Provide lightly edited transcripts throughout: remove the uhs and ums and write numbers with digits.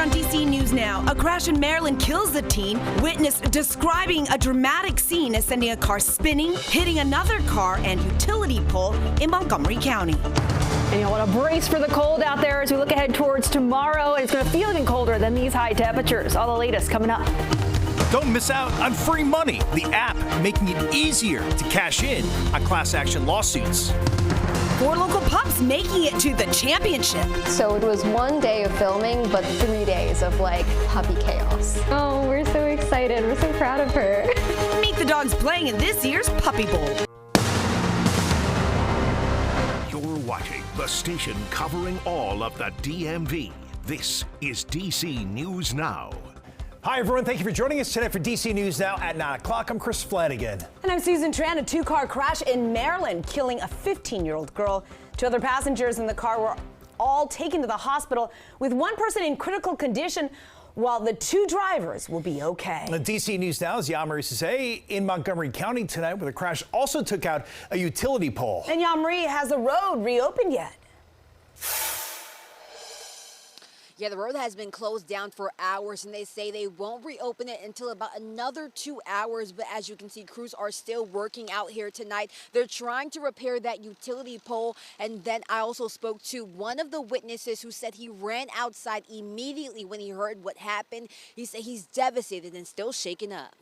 on DC News Now. A crash in Maryland kills a teen. Witness describing a dramatic scene as sending a car spinning, hitting another car and utility pole in Montgomery County. And you want to brace for the cold out there as we look ahead towards tomorrow. And it's going to feel even colder than these high temperatures. All the latest coming up. Don't miss out on free money, the app making it easier to cash in on class action lawsuits. 4 local pups making it to the championship. So it was 1 day of filming, but 3 days of puppy chaos. Oh, we're so excited. We're so proud of her. Meet the dogs playing in this year's Puppy Bowl. You're watching the station covering all of the DMV. This is DC News Now. Hi, everyone. Thank you for joining us today for DC News Now at 9 o'clock. I'm Chris Flanagan. And I'm Susan Tran. A 2-car crash in Maryland, killing a 15-year-old girl. 2 other passengers in the car were all taken to the hospital, with 1 person in critical condition, while the 2 drivers will be okay. The DC News Now's Yamari Sase in Montgomery County tonight, where the crash also took out a utility pole. And Yamari, has the road reopened yet? Yeah, the road has been closed down for hours, and they say they won't reopen it until about another 2 hours. But as you can see, crews are still working out here tonight. They're trying to repair that utility pole. And then I also spoke to one of the witnesses who said he ran outside immediately when he heard what happened. He said he's devastated and still shaken up.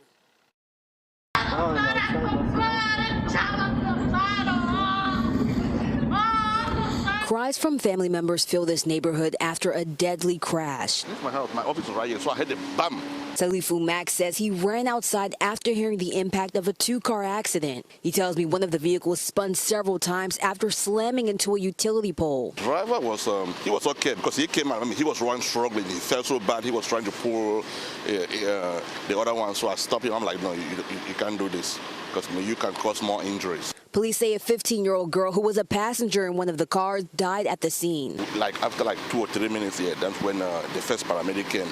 Cries from family members fill this neighborhood after a deadly crash. This is my house. My office is right here, so I hit it, bam. Salifu Max says he ran outside after hearing the impact of a 2-car accident. He tells me one of the vehicles spun several times after slamming into a utility pole. Driver was he was okay because he came out. I mean, he was running, struggling. He felt so bad. He was trying to pull the other one. So I stopped him. I'm like, no, you can't do this because you can cause more injuries. Police say a 15-year-old girl who was a passenger in one of the cars died at the scene. After 2 or 3 minutes, that's when the first paramedic came.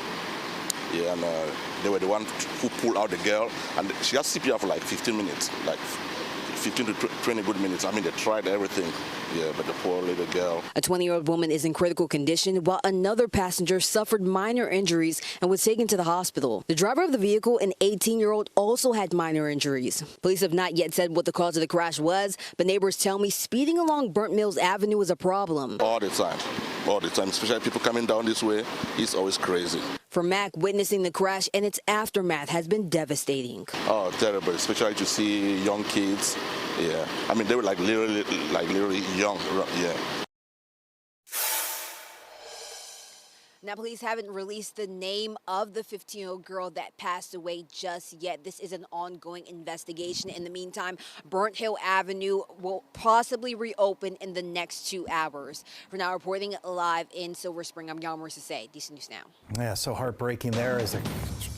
Yeah, and they were the one who pulled out the girl, and she had CPR for 15 minutes, 15 to 20 good minutes. I mean, they tried everything, yeah, but the poor little girl. A 20-year-old woman is in critical condition, while another passenger suffered minor injuries and was taken to the hospital. The driver of the vehicle, an 18-year-old, also had minor injuries. Police have not yet said what the cause of the crash was, but neighbors tell me speeding along Burnt Mills Avenue is a problem. All the time, especially people coming down this way, it's always crazy. For Mac, witnessing the crash and its aftermath has been devastating. Oh, terrible, especially to see young kids. Yeah, I mean, they were literally young, yeah. Now, police haven't released the name of the 15-year-old girl that passed away just yet. This is an ongoing investigation. In the meantime, Burnt Hill Avenue will possibly reopen in the next 2 hours. For now, reporting live in Silver Spring, I'm Yamari Sase, DC News Now. Yeah, so heartbreaking there as the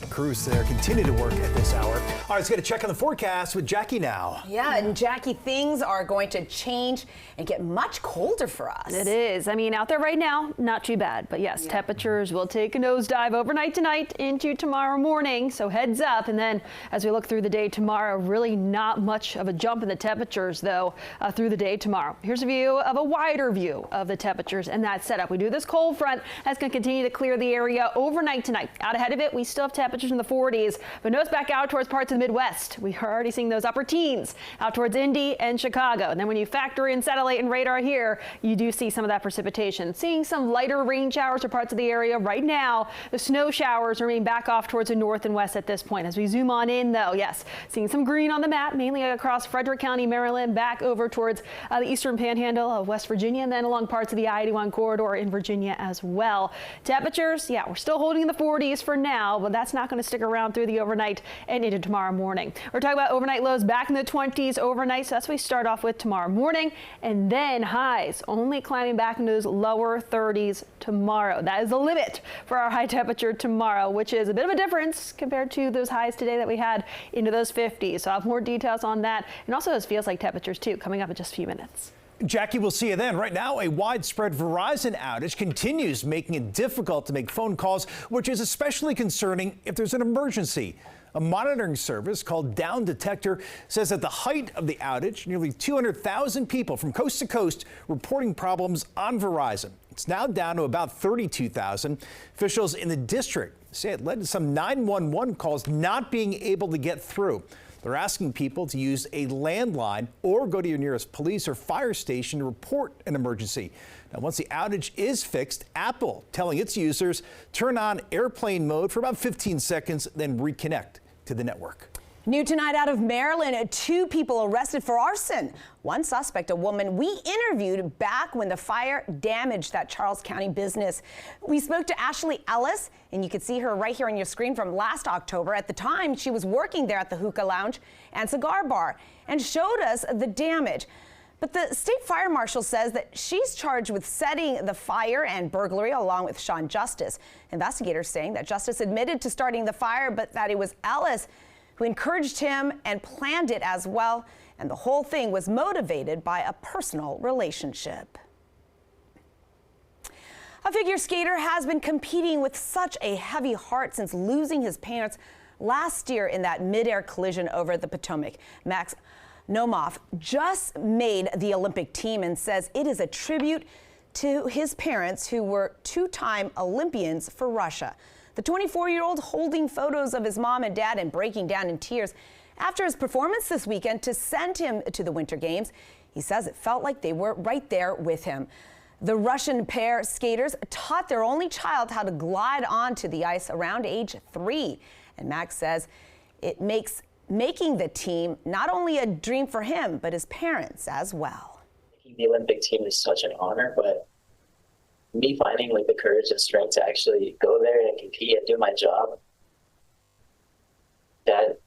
crews there continue to work at this hour. All right, let's get a check on the forecast with Jackie now. Yeah, and Jackie, things are going to change and get much colder for us. It is. I mean, out there right now, not too bad. But yes, temperatures will take a nosedive overnight tonight into tomorrow morning. So heads up. And then as we look through the day tomorrow, really not much of a jump in the temperatures, though, through the day tomorrow. Here's a view of a wider view of the temperatures and that setup. We do this cold front that's going to continue to clear the area overnight tonight. Out ahead of it, we still have temperatures in the 40s, but notice back out towards parts of the Midwest. We are already seeing those upper teens out towards Indy and Chicago. And then when you factor in satellite and radar here, you do see some of that precipitation. Seeing some lighter rain showers for parts of the area right now. The snow showers remain back off towards the north and west at this point. As we zoom on in, though, yes, seeing some green on the map, mainly across Frederick County, Maryland, back over towards the eastern panhandle of West Virginia, and then along parts of the I-81 corridor in Virginia as well. Temperatures, yeah, we're still holding in the 40s for now, but that's not going to stick around through the overnight and into tomorrow morning. We're talking about overnight lows back in the 20s overnight, so that's what we start off with tomorrow morning, and then highs only climbing back into those lower 30s tomorrow. That is the limit for our high temperature tomorrow, which is a bit of a difference compared to those highs today that we had into those 50s. So I'll have more details on that, and also those feels like temperatures too coming up in just a few minutes. Jackie, we'll see you then. Right now, a widespread Verizon outage continues, making it difficult to make phone calls, which is especially concerning if there's an emergency. A monitoring service called Down Detector says at the height of the outage, nearly 200,000 people from coast to coast reporting problems on Verizon. It's now down to about 32,000. Officials in the district say it led to some 911 calls not being able to get through. They're asking people to use a landline or go to your nearest police or fire station to report an emergency. Now, once the outage is fixed, Apple telling its users turn on airplane mode for about 15 seconds, then reconnect to the network. New tonight out of Maryland, 2 people arrested for arson. One suspect, a woman we interviewed back when the fire damaged that Charles County business. We spoke to Ashley Ellis, and you can see her right here on your screen from last October. At the time, she was working there at the hookah lounge and cigar bar and showed us the damage. But the state fire marshal says that she's charged with setting the fire and burglary along with Sean Justice. Investigators saying that Justice admitted to starting the fire, but that it was Ellis who encouraged him and planned it as well. And the whole thing was motivated by a personal relationship. A figure skater has been competing with such a heavy heart since losing his parents last year in that midair collision over the Potomac. Max Nomoff just made the Olympic team and says it is a tribute to his parents, who were 2-time Olympians for Russia. The 24-year-old holding photos of his mom and dad and breaking down in tears after his performance this weekend to send him to the Winter Games. He says it felt like they were right there with him. The Russian pair skaters taught their only child how to glide onto the ice around age 3. And Max says it makes making the team not only a dream for him, but his parents as well. Making the Olympic team is such an honor, but me finding like the courage and strength to actually go there and compete and do my job, that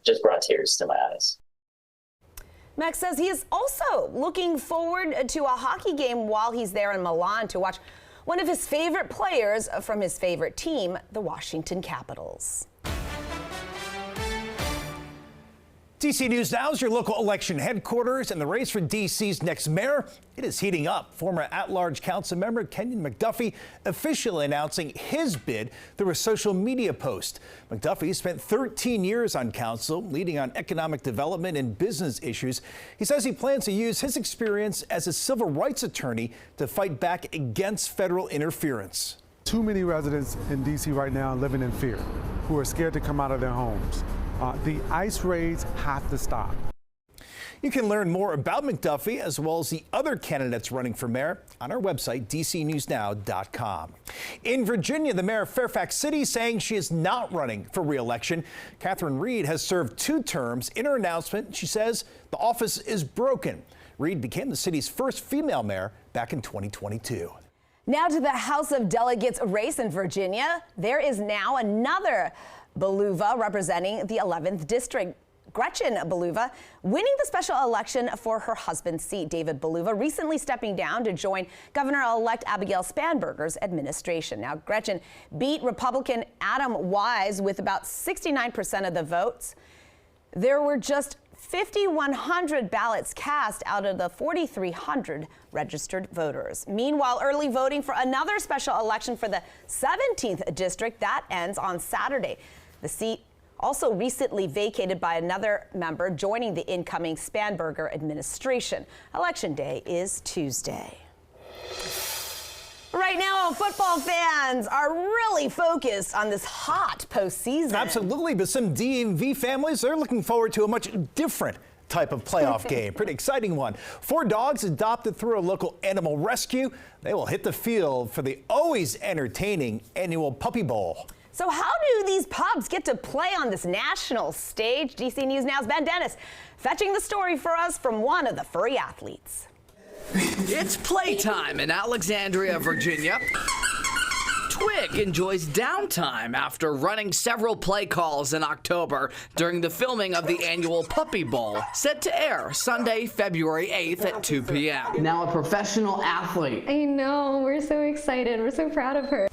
just brought tears to my eyes. Max says he is also looking forward to a hockey game while he's there in Milan to watch one of his favorite players from his favorite team, the Washington Capitals. DC News Now is your local election headquarters, and the race for DC's next mayor, it is heating up. Former at-large council member Kenyon McDuffie officially announcing his bid through a social media post. McDuffie spent 13 years on council, leading on economic development and business issues. He says he plans to use his experience as a civil rights attorney to fight back against federal interference. Too many residents in DC right now living in fear, who are scared to come out of their homes. The ICE raids have to stop. You can learn more about McDuffie as well as the other candidates running for mayor on our website, dcnewsnow.com. In Virginia, the mayor of Fairfax City saying she is not running for re-election. Catherine Reed has served 2 terms. In her announcement, she says the office is broken. Reed became the city's first female mayor back in 2022. Now to the House of Delegates race in Virginia. There is now another Beluva representing the 11th district. Gretchen Beluva winning the special election for her husband's seat. David Beluva recently stepping down to join Governor-elect Abigail Spanberger's administration. Now, Gretchen beat Republican Adam Wise with about 69% of the votes. There were just 5,100 ballots cast out of the 4,300 registered voters. Meanwhile, early voting for another special election for the 17th district, that ends on Saturday. The seat also recently vacated by another member joining the incoming Spanberger administration. Election day is Tuesday. Right now, football fans are really focused on this hot postseason. Absolutely, but some DMV families, they're looking forward to a much different type of playoff game. Pretty exciting one. 4 dogs adopted through a local animal rescue. They will hit the field for the always entertaining annual Puppy Bowl. So how do these pups get to play on this national stage? DC News Now's Ben Dennis fetching the story for us from one of the furry athletes. It's playtime in Alexandria, Virginia. Twig enjoys downtime after running several play calls in October during the filming of the annual Puppy Bowl, set to air Sunday, February 8th at 2 p.m. Now a professional athlete. I know, we're so excited. We're so proud of her.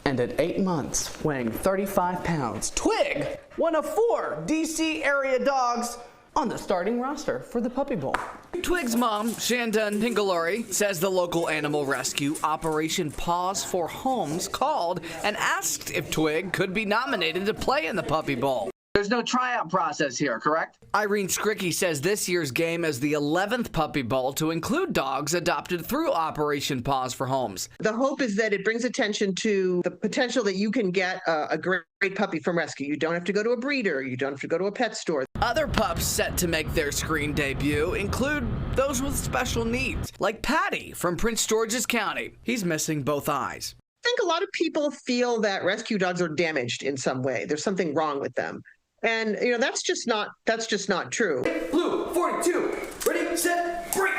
And at 8 months, weighing 35 pounds, Twig, one of 4 DC area dogs on the starting roster for the Puppy Bowl. Twig's mom, Shandon Pingalori, says the local animal rescue Operation Paws for Homes called and asked if Twig could be nominated to play in the Puppy Bowl. There's no tryout process here, correct? Irene Skricky says this year's game is the 11th Puppy Bowl to include dogs adopted through Operation Paws for Homes. The hope is that it brings attention to the potential that you can get a great puppy from rescue. You don't have to go to a breeder. You don't have to go to a pet store. Other pups set to make their screen debut include those with special needs, like Patty from Prince George's County. He's missing both eyes. I think a lot of people feel that rescue dogs are damaged in some way. There's something wrong with them. And, that's just not true. Blue 42, ready, set, break.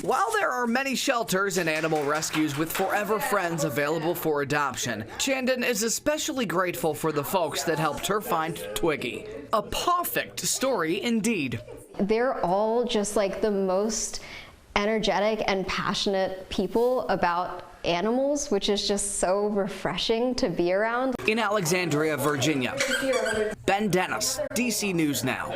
While there are many shelters and animal rescues with forever friends available for adoption, Shandon is especially grateful for the folks that helped her find Twiggy. A perfect story indeed. They're all just like the most energetic and passionate people about animals, which is just so refreshing to be around. In Alexandria, Virginia, Ben Dennis, DC News Now.